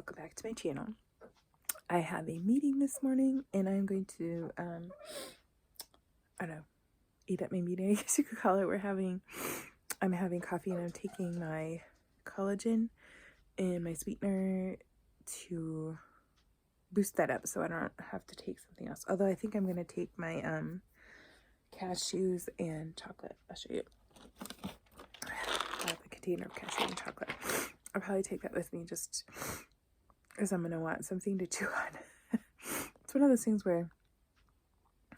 welcome back to my channel. I have a meeting this morning and I'm going to I don't know, eat at my meeting, I guess you could call it. I'm having coffee and I'm taking my collagen and my sweetener to boost that up so I don't have to take something else. Although I think I'm going to take my cashews and chocolate. I'll show you. I have a container of cashews and chocolate. I'll probably take that with me just because I'm going to want something to chew on. It's one of those things where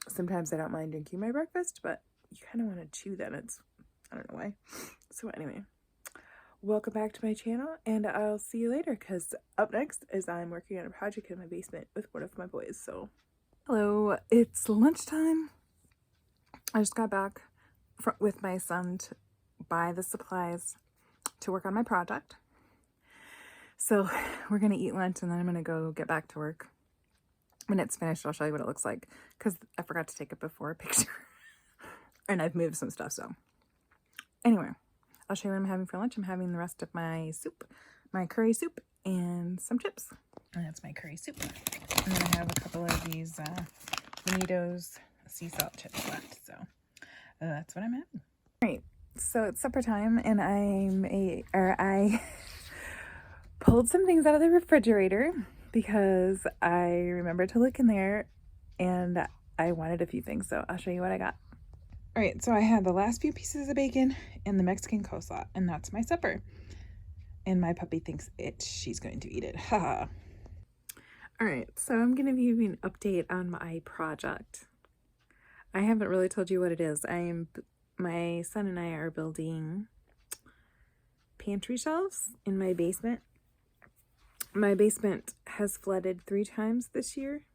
sometimes I don't mind drinking my breakfast, but you kind of want to chew that. I don't know why. So anyway, welcome back to my channel and I'll see you later, because up next is I'm working on a project in my basement with one of my boys. So hello, it's lunchtime. I just got back with my son to buy the supplies to work on my project. So we're going to eat lunch and then I'm going to go get back to work. When it's finished, I'll show you what it looks like, because I forgot to take it before a picture. And I've moved some stuff, so. Anyway, I'll show you what I'm having for lunch. I'm having the rest of my soup, my curry soup, and some chips. And that's my curry soup. And then I have a couple of these Bonitos sea salt chips left, so that's what I'm having. All right, so it's supper time, and I pulled some things out of the refrigerator because I remembered to look in there and I wanted a few things, so I'll show you what I got. All right, so I had the last few pieces of bacon and the Mexican coleslaw, and that's my supper. And my puppy thinks she's going to eat it. Haha. All right, so I'm going to give you an update on my project. I haven't really told you what it is. My son and I are building pantry shelves in my basement. My basement has flooded 3 times this year.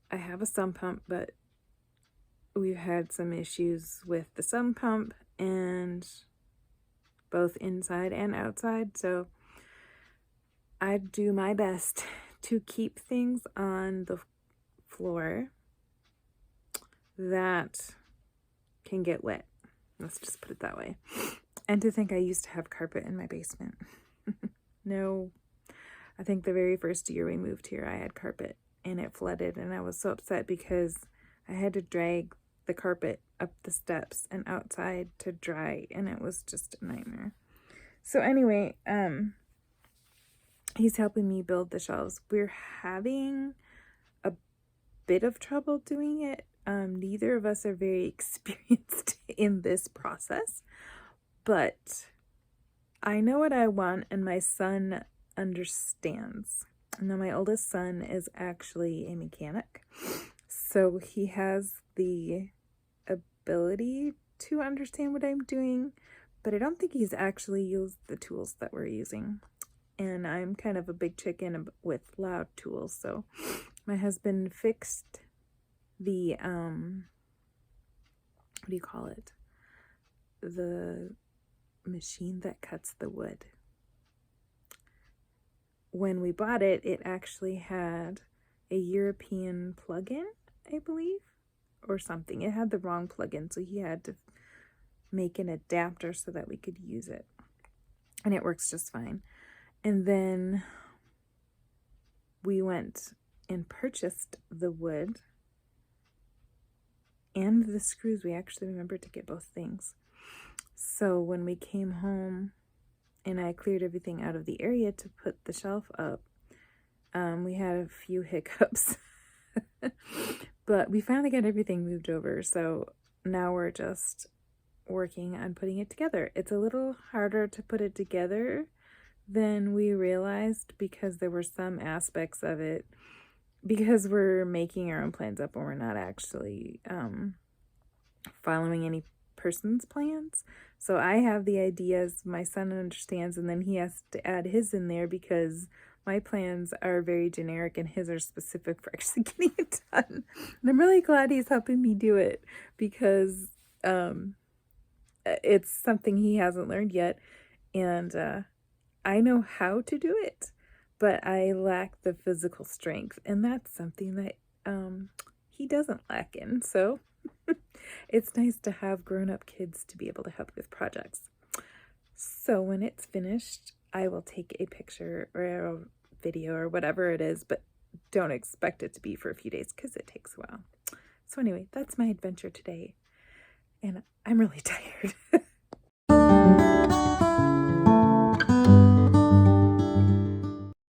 I have a sump pump, but we've had some issues with the sump pump, and both inside and outside. So I do my best to keep things on the floor that can get wet. Let's just put it that way. And to think I used to have carpet in my basement. No, I think the very first year we moved here, I had carpet and it flooded, and I was so upset because I had to drag the carpet up the steps and outside to dry, and it was just a nightmare. So anyway, he's helping me build the shelves. We're having a bit of trouble doing it. Neither of us are very experienced in this process, but I know what I want, and my son understands. Now, my oldest son is actually a mechanic, so he has the ability to understand what I'm doing, but I don't think he's actually used the tools that we're using. And I'm kind of a big chicken with loud tools, so my husband fixed the, what do you call it? The machine that cuts the wood. When we bought it, it actually had a European plug-in, I believe, or something. It had the wrong plug-in, so he had to make an adapter so that we could use it. And it works just fine. And then we went and purchased the wood and the screws. We actually remembered to get both things. So when we came home and I cleared everything out of the area to put the shelf up, we had a few hiccups. But we finally got everything moved over. So now we're just working on putting it together. It's a little harder to put it together than we realized, because there were some aspects of it, because we're making our own plans up and we're not actually following any person's plans. So I have the ideas, my son understands, and then he has to add his in there because my plans are very generic and his are specific for actually getting it done. And I'm really glad he's helping me do it, because it's something he hasn't learned yet, and I know how to do it, but I lack the physical strength, and that's something that he doesn't lack in. So it's nice to have grown-up kids to be able to help with projects. So when it's finished, I will take a picture or a video or whatever it is, but don't expect it to be for a few days because it takes a while. So anyway, that's my adventure today. And I'm really tired.